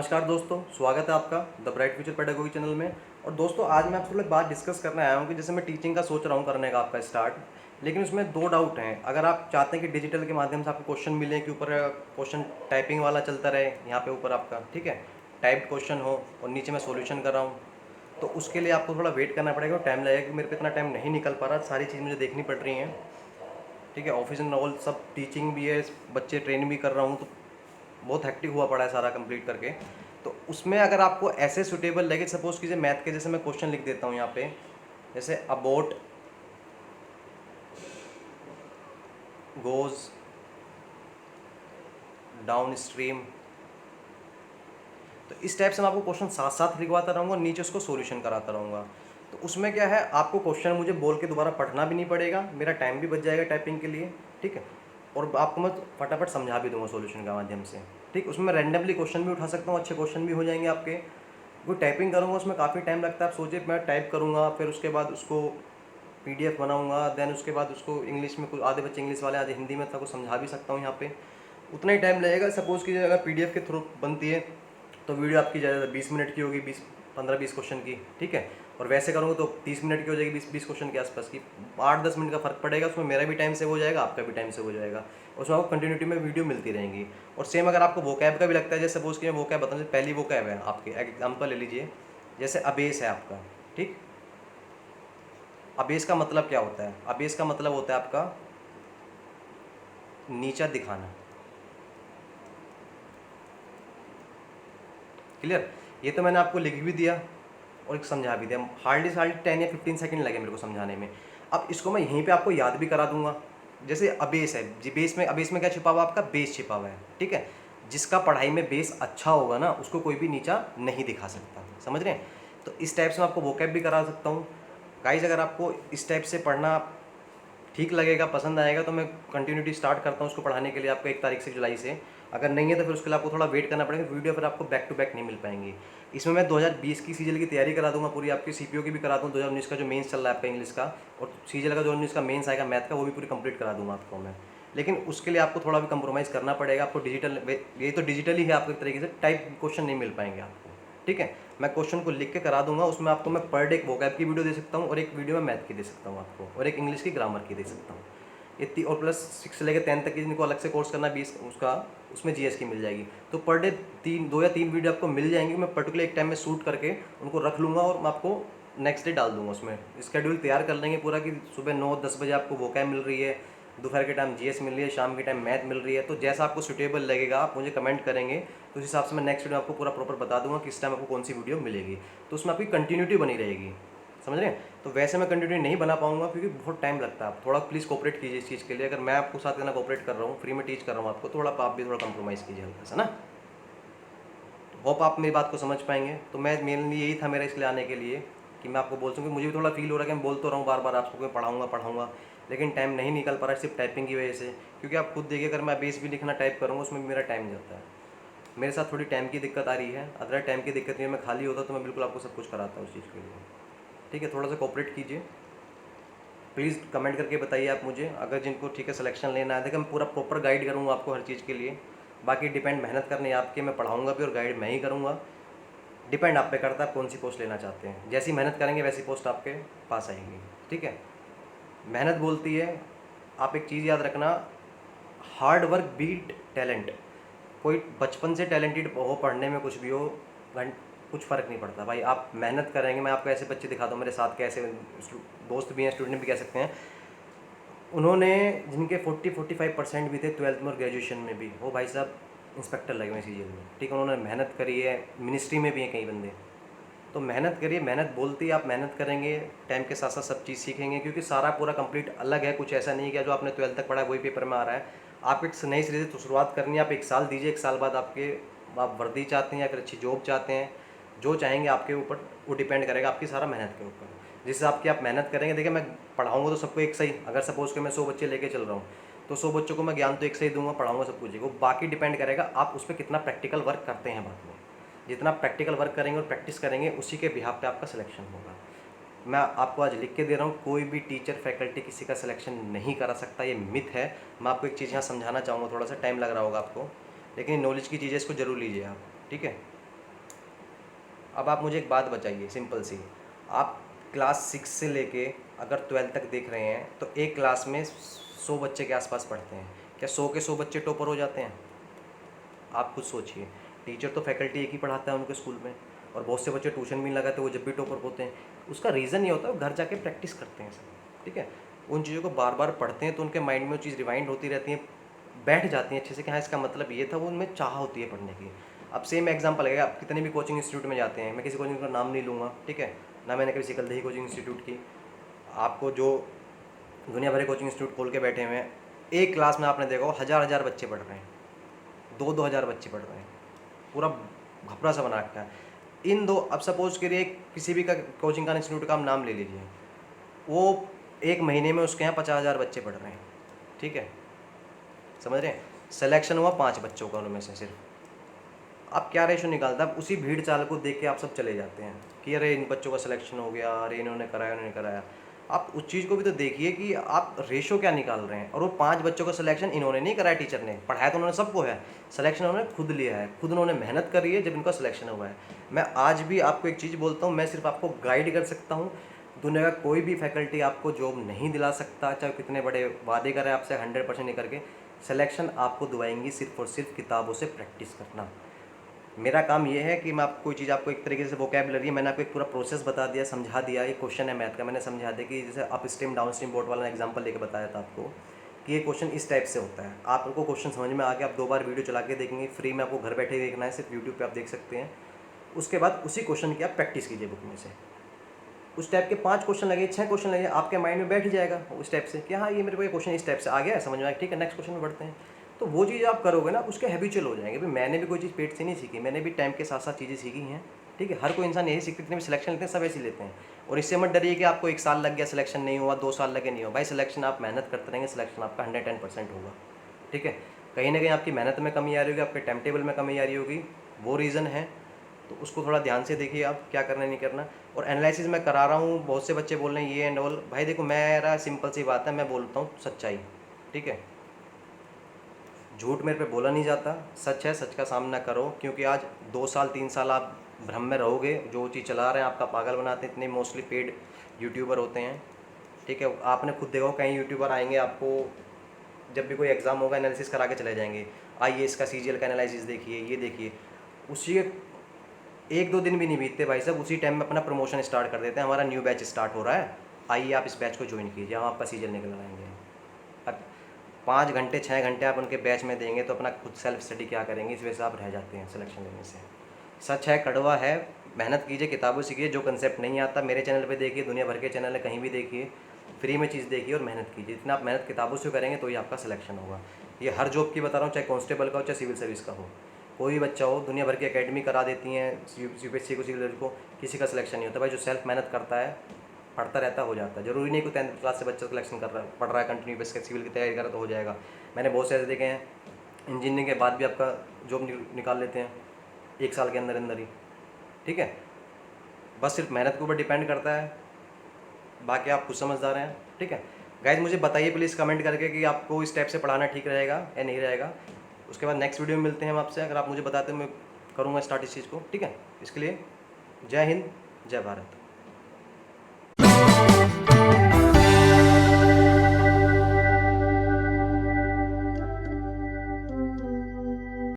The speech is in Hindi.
नमस्कार दोस्तों, स्वागत है आपका the bright future pedagogy channel में। और दोस्तों आज मैं आपसे एक बात डिस्कस करने आया हूँ कि जैसे मैं टीचिंग का सोच रहा हूँ करने का आपका स्टार्ट, लेकिन उसमें दो डाउट हैं। अगर आप चाहते हैं कि डिजिटल के माध्यम से आपको क्वेश्चन मिले कि ऊपर क्वेश्चन टाइपिंग वाला चलता रहे, यहाँ पे ऊपर आपका ठीक है टाइप्ड क्वेश्चन हो और नीचे मैं सोल्यूशन कर रहा हूँ, तो उसके लिए आपको थोड़ा वेट करना पड़ेगा और टाइम लगेगा क्योंकि मेरे पे इतना टाइम नहीं निकल पा रहा। सारी चीज़ मुझे देखनी पड़ रही हैं, ठीक है। ऑफिस एंड ऑल सब टीचिंग भी है, बच्चे ट्रेन भी कर रहा हूँ, तो बहुत हेक्टिक हुआ पड़ा है सारा कंप्लीट करके। तो उसमें अगर आपको ऐसे सुटेबल लगे, सपोज कीजिए मैथ के जैसे मैं क्वेश्चन लिख देता हूँ यहाँ पे, जैसे अबोट गोज डाउन स्ट्रीम, तो इस टाइप से मैं आपको क्वेश्चन साथ साथ लिखवाता रहूँगा और नीचे उसको सॉल्यूशन कराता रहूँगा। तो उसमें क्या है, आपको क्वेश्चन मुझे बोल के दोबारा पढ़ना भी नहीं पड़ेगा, मेरा टाइम भी बच जाएगा टाइपिंग के लिए, ठीक है। और आपको मैं फटाफट समझा भी दूंगा सॉल्यूशन के माध्यम से, ठीक। उसमें मैं रैंडमली क्वेश्चन भी उठा सकता हूँ, अच्छे क्वेश्चन भी हो जाएंगे आपके। वो टाइपिंग करूँगा उसमें काफ़ी टाइम लगता है। आप सोचिए मैं टाइप करूँगा, फिर उसके बाद उसको पीडीएफ बनाऊँगा, देन उसके बाद उसको इंग्लिश में, कुछ आधे बच्चे इंग्लिश वाले आधे हिंदी में था, कुछ समझा भी सकता हूँ यहाँ पे, उतना ही टाइम लगेगा। सपोज़ कीजिए अगर पीडीएफ के थ्रू बनती है तो वीडियो आपकी ज़्यादा 20 मिनट की होगी, 15-20 क्वेश्चन की, ठीक है। और वैसे करूँगा तो 30 मिनट की हो जाएगी, 20-20 क्वेश्चन के आसपास की। 8-10 मिनट का फ़र्क पड़ेगा, उसमें मेरा भी टाइम सेव हो जाएगा, आपका भी टाइम सेव हो जाएगा। उसमें आपको कंटिन्यूटी में वीडियो मिलती रहेंगी। और सेम अगर आपको वोकैब का भी लगता है, जैसे सपोज कि मैं वोकैब बताऊँ, जैसे पहली वोकैब है आपके, एग्जाम्पल ले लीजिए, जैसे अबेस है आपका, ठीक। अबेस का मतलब क्या होता है? अबेस का मतलब होता है आपका नीचा दिखाना। क्लियर? ये तो मैंने आपको लिख भी दिया और एक समझा भी दिया। हार्डली 10 या 15 सेकंड लगे मेरे को समझाने में। अब इसको मैं यहीं पे आपको याद भी करा दूंगा। जैसे अबेस है जी, बेस में, अबेस में क्या छिपा हुआ? आपका बेस छिपा हुआ है, ठीक है। जिसका पढ़ाई में बेस अच्छा होगा ना, उसको कोई भी नीचा नहीं दिखा सकता, समझ रहे हैं? तो इस टाइप से मैं आपको वोकैब भी करा सकता हूँ। गाइज अगर आपको इस टाइप से पढ़ना ठीक लगेगा, पसंद आएगा, तो मैं कंटिन्यूटी स्टार्ट करता हूँ उसको पढ़ाने के लिए आपको 1 तारीख से, जुलाई से। अगर नहीं है तो फिर उसके लिए आपको थोड़ा वेट करना पड़ेगा, वीडियो फिर आपको बैक टू बैक नहीं मिल पाएंगी। इसमें मैं 2020 की सीजीएल की तैयारी करा दूंगा पूरी, आपकी सीपीओ की भी करा दूँ, 2019 का जो मेंस चल रहा है आपका इंग्लिश का, और सीजीएल का 2019 का मेंस आएगा मैथ का, वो भी पूरी कंप्लीट करा दूंगा आपको मैं। लेकिन उसके लिए आपको थोड़ा भी कंप्रोमाइज़ करना पड़ेगा आपको। डिजिटल, ये तो डिजिटल ही है आपको, एक तरीके से टाइप क्वेश्चन नहीं मिल पाएंगे आपको, ठीक है। मैं क्वेश्चन को लिख के करा दूंगा, उसमें आपको मैं पर डे एक वोकैब की वीडियो दे सकता हूँ, और एक वीडियो में मैथ की दे सकता हूँ आपको, और एक इंग्लिश की ग्रामर की दे सकता हूँ। इतनी, और प्लस 6 से लेकर 10 तक की जिनको अलग से कोर्स करना है 20 उसका, उसमें जीएस की मिल जाएगी। तो पर डे 2 या 3 वीडियो आपको मिल जाएंगी। मैं पर्टिकुलर एक टाइम में शूट करके उनको रख लूँगा और मैं आपको नेक्स्ट डे डाल दूंगा। उसमें स्केड्यूल तैयार कर लेंगे पूरा कि सुबह 9-10 बजे आपको वोकैब मिल रही है, दोपहर के टाइम जीएस मिल रही है, शाम के टाइम मैथ मिल रही है। तो जैसा आपको सूटेबल लगेगा आप मुझे कमेंट करेंगे, तो उस हिसाब से मैं नेक्स्ट वीडियो आपको पूरा प्रॉपर बता दूंगा किस टाइम आपको कौन सी वीडियो मिलेगी। तो उसमें आपकी कंटिन्यूटी बनी रहेगी, समझ रहे हैं? तो वैसे मैं कंटिन्यू नहीं बना पाऊंगा क्योंकि बहुत टाइम लगता है। आप थोड़ा प्लीज़ कोऑपरेट कीजिए इस चीज़ के लिए। अगर मैं आपको साथ देना कोऑपरेट कर रहा हूँ, फ्री में टीच कर रहा हूँ आपको, थोड़ा आप भी थोड़ा कंप्रोमाइज़ कीजिए हल्का सा ना। होप आप मेरी बात को समझ पाएंगे। तो मैं मेनली यही था मेरा इसलिए आने के लिए कि मैं आपको बोल सकूँ कि मुझे भी थोड़ा फील हो रहा है कि मैं बोल तो रहा हूँ बार बार आपको, मैं पढ़ाऊँगा पढ़ाऊँगा, लेकिन टाइम नहीं निकल पा रहा है सिर्फ टाइपिंग की वजह से। क्योंकि आप खुद देखिए, अगर मैं बेस भी लिखना टाइप करूँगा उसमें भी मेरा टाइम जाता है। मेरे साथ थोड़ी टाइम की दिक्कत आ रही है, अदर टाइम की दिक्कत नहीं है, मैं खाली होता तो मैं बिल्कुल आपको सब कुछ कराता उस चीज़ के लिए, ठीक है। थोड़ा सा कोऑपरेट कीजिए प्लीज़। कमेंट करके बताइए आप मुझे, अगर जिनको ठीक है सिलेक्शन लेना है। देखिए मैं पूरा प्रॉपर गाइड करूँगा आपको हर चीज़ के लिए। बाकी डिपेंड मेहनत करनी है आपकी, मैं पढ़ाऊँगा भी और गाइड मैं ही करूँगा। डिपेंड आप पे करता है आप कौन सी पोस्ट लेना चाहते हैं। जैसी मेहनत करेंगे वैसी पोस्ट आपके पास आएंगी, ठीक है। मेहनत बोलती है, आप एक चीज़ याद रखना, हार्ड वर्क बीट टैलेंट। कोई बचपन से टैलेंटेड हो, पढ़ने में कुछ भी हो, कुछ फ़र्क नहीं पड़ता भाई। आप मेहनत करेंगे, मैं आपको ऐसे बच्चे दिखाता हूँ मेरे साथ के, ऐसे दोस्त भी हैं, स्टूडेंट भी कह सकते हैं, उन्होंने जिनके 40-45% भी थे 12th में और ग्रेजुएशन में भी, वो भाई साहब इंस्पेक्टर लगे हुए सीजीएल में, ठीक है। उन्होंने मेहनत करी है, मिनिस्ट्री में भी हैं कई बंदे। तो मेहनत करिए, मेहनत बोलती है, आप मेहनत करेंगे टाइम के साथ साथ सब चीज़ सीखेंगे, क्योंकि सारा पूरा कंप्लीट अलग है। कुछ ऐसा नहीं है कि जो आपने 12th तक पढ़ा है वही पेपर में आ रहा है। आप एक नई सिरे से तो शुरुआत करनी है। आप 1 साल दीजिए, 1 साल बाद आप वर्दी चाहते हैं या फिर अच्छी जॉब चाहते हैं, जो चाहेंगे आपके ऊपर वो डिपेंड करेगा आपकी सारा मेहनत के ऊपर। जिस हिसाब की आप मेहनत करेंगे, देखिए मैं पढ़ाऊँगा तो सबको एक सही, अगर सपोज कि मैं 100 बच्चे लेके चल रहा हूँ तो 100 बच्चों को मैं ज्ञान तो एक सही दूंगा, पढ़ाऊँगा सब कुछ। वो बाकी डिपेंड करेगा आप उस पर कितना प्रैक्टिकल वर्क करते हैं बाद में। जितना प्रैक्टिकल वर्क करेंगे और प्रैक्टिस करेंगे, उसी के बिहाफ पे आपका सिलेक्शन होगा। मैं आपको आज लिख के दे रहा हूँ, कोई भी टीचर फैकल्टी किसी का सिलेक्शन नहीं करा सकता, ये मिथ है। मैं आपको एक चीज़ यहाँ समझाना चाहूँगा, थोड़ा सा टाइम लग रहा होगा आपको, लेकिन नॉलेज की चीज़ है, इसको जरूर लीजिए आप, ठीक है। अब आप मुझे एक बात बताइए सिंपल सी, आप क्लास 6 से लेके अगर 12 तक देख रहे हैं तो एक क्लास में 100 बच्चे के आसपास पढ़ते हैं, क्या 100 के 100 बच्चे टॉपर हो जाते हैं? आप खुद सोचिए। टीचर तो फैकल्टी एक ही पढ़ाता है उनके स्कूल में, और बहुत से बच्चे ट्यूशन भी नहीं लगाते, वो जब भी टॉपर होते हैं। उसका रीज़न ये होता है वो घर जाके प्रैक्टिस करते हैं सब, ठीक है। उन चीज़ों को बार बार पढ़ते हैं तो उनके माइंड में वो चीज़ रिवाइंड होती रहती है, बैठ जाती हैं अच्छे से कि हाँ इसका मतलब ये था, वो उनमें चाह होती है पढ़ने की। अब सेम एग्जाम्पल है, आप कितने भी कोचिंग इंस्टीट्यूट में जाते हैं, मैं किसी कोचिंग का नाम नहीं लूँगा, ठीक है, ना मैंने कभी सिकलदही कोचिंग इंस्टीट्यूट की। आपको जो दुनिया भर के कोचिंग इंस्टीट्यूट खोल के बैठे हुए हैं, एक क्लास में आपने देखा हो हज़ार हज़ार बच्चे पढ़ रहे हैं, 2-2 हज़ार बच्चे पढ़ रहे हैं, पूरा घपला सा बना रखा है। इन दो, अब सपोज करिए किसी भी का कोचिंग का इंस्टीट्यूट का आप नाम ले लीजिए, वो एक महीने में उसके यहाँ 50,000 बच्चे पढ़ रहे हैं, ठीक है, समझ रहे हैं। सिलेक्शन हुआ 5 बच्चों का उनमें से सिर्फ। आप क्या रेशो निकालता है, उसी भीड़ चाल को देख के आप सब चले जाते हैं कि अरे इन बच्चों का सिलेक्शन हो गया, अरे इन्होंने कराया उन्होंने कराया। आप उस चीज़ को भी तो देखिए कि आप रेशो क्या निकाल रहे हैं। और वो 5 बच्चों का सिलेक्शन इन्होंने नहीं कराया, टीचर ने पढ़ाया तो उन्होंने सबको है, सिलेक्शन उन्होंने खुद लिया है, खुद उन्होंने मेहनत करी है जब इनका सिलेक्शन हुआ है। मैं आज भी आपको एक चीज़ बोलता हूँ, मैं सिर्फ आपको गाइड कर सकता हूँ, दुनिया का कोई भी फैकल्टी आपको जॉब नहीं दिला सकता, चाहे कितने बड़े वादे करें आपसे 100% नहीं करके। सिलेक्शन आपको दिवाएंगी सिर्फ और सिर्फ किताबों से प्रैक्टिस करना। मेरा काम ये है कि मैं आपको कोई चीज़, आपको एक तरीके से वोकैबुलरी, मैंने आपको एक पूरा प्रोसेस बता दिया, समझा दिया। एक क्वेश्चन है मैथ का, मैंने समझा दिया कि जैसे up stream down stream board वाला एग्जांपल लेके बताया था आपको कि ये क्वेश्चन इस टाइप से होता है। आपको क्वेश्चन समझ में आ गया, आप 2 बार वीडियो चला के देखेंगे, फ्री में आपको घर बैठे देखना है, सिर्फ यूट्यूब पर आप देख सकते हैं। उसके बाद उसी क्वेश्चन की आप प्रैक्टिस कीजिए बुक में से। उस टाइप के 5 क्वेश्चन लगे, 6 क्वेश्चन लगे, आपके माइंड में बैठ जाएगा उस टाइप से कि हाँ ये मेरे को ये क्वेश्चन इस टाइप से आ गया, समझ में आया, ठीक है नेक्स्ट क्वेश्चन में बढ़ते हैं। तो वो चीज़ आप करोगे ना, उसके हैबिचुअल हो जाएंगे। भाई मैंने भी कोई चीज़ पेट से नहीं सीखी, मैंने भी टाइम के साथ साथ चीज़ें सीखी हैं, ठीक है। हर कोई इंसान यही सीखते, जितने भी सिलेक्शन लेते हैं सब ऐसे लेते हैं। और इससे मत डरिए कि आपको 1 साल लग गया सिलेक्शन नहीं हुआ, 2 साल लगे नहीं हुआ। भाई सिलेक्शन आप मेहनत करते रहेंगे, सिलेक्शन आपका 110% होगा, ठीक है। कहीं ना कहीं आपकी मेहनत में कमी आ रही होगी, आपके टाइम टेबल में कमी आ रही होगी, वो रीज़न है। तो उसको थोड़ा ध्यान से देखिए आप क्या करना नहीं करना। और एनालिसिस मैं करा रहा हूँ, बहुत से बच्चे बोल रहे हैं ये एंड ऑल। भाई देखो मेरा सिंपल सी बात है, मैं बोलता हूँ सच्चाई, ठीक है। झूठ मेरे पे बोला नहीं जाता, सच है, सच का सामना करो। क्योंकि आज 2 साल 3 साल आप भ्रम में रहोगे, जो चीज़ चला रहे हैं आपका पागल बनाते हैं, इतने मोस्टली पेड यूट्यूबर होते हैं, ठीक है। आपने खुद देखो कई यूट्यूबर आएंगे, आपको जब भी कोई एग्ज़ाम होगा एनालिसिस करा के चले जाएंगे, आइए इसका सीजीएल का एनालिसिस देखिए, ये देखिए। उसी 1-2 दिन भी नहीं बीतते भाई साहब, उसी टाइम में अपना प्रमोशन स्टार्ट कर देते हैं, हमारा न्यू बैच स्टार्ट हो रहा है, आइए आप इस बैच को ज्वाइन कीजिए, हम आपका सीजन निकल आएंगे। अब 5 घंटे 6 घंटे आप उनके बैच में देंगे तो अपना खुद सेल्फ स्टडी क्या करेंगे, इस वजह से आप रह जाते हैं सिलेक्शन लेने से। सच है, कड़वा है, मेहनत कीजिए, किताबों सीखिए। जो कंसेप्ट नहीं आता मेरे चैनल पे देखिए, दुनिया भर के चैनल है, कहीं भी देखिए, फ्री में चीज़ देखिए और मेहनत कीजिए। जितना आप मेहनत किताबों से करेंगे तो ही आपका सिलेक्शन होगा। ये हर जॉब की बता रहा हूँ, चाहे कांस्टेबल का हो चाहे सिविल सर्विस का हो, कोई भी बच्चा हो, दुनिया भर की एकेडमी करा देती हैं, यूपीएससी को, सिविल को, किसी का सिलेक्शन नहीं होता। भाई जो सेल्फ मेहनत करता है, पढ़ता रहता हो जाता है। जरूरी नहीं कि 10th क्लास से बच्चा सिलेक्शन कर रहा है, पढ़ रहा है कंटिन्यू बेस सिविल की तैयारी कर रहा तो हो जाएगा। मैंने बहुत से ऐसे देखे हैं, इंजीनियरिंग के बाद भी आपका जॉब निकाल लेते हैं 1 साल के अंदर अंदर ही, ठीक है। बस सिर्फ मेहनत के ऊपर डिपेंड करता है, बाकी आप खुद समझदार हैं, ठीक है। गाइज मुझे बताइए प्लीज़ कमेंट करके कि आपको इस टाइप से पढ़ाना ठीक रहेगा या नहीं रहेगा। उसके बाद नेक्स्ट वीडियो में मिलते हैं हम आपसे। अगर आप मुझे बताते हैं मैं करूँगा स्टार्ट इस चीज़ को, ठीक है। इसके लिए जय हिंद, जय भारत।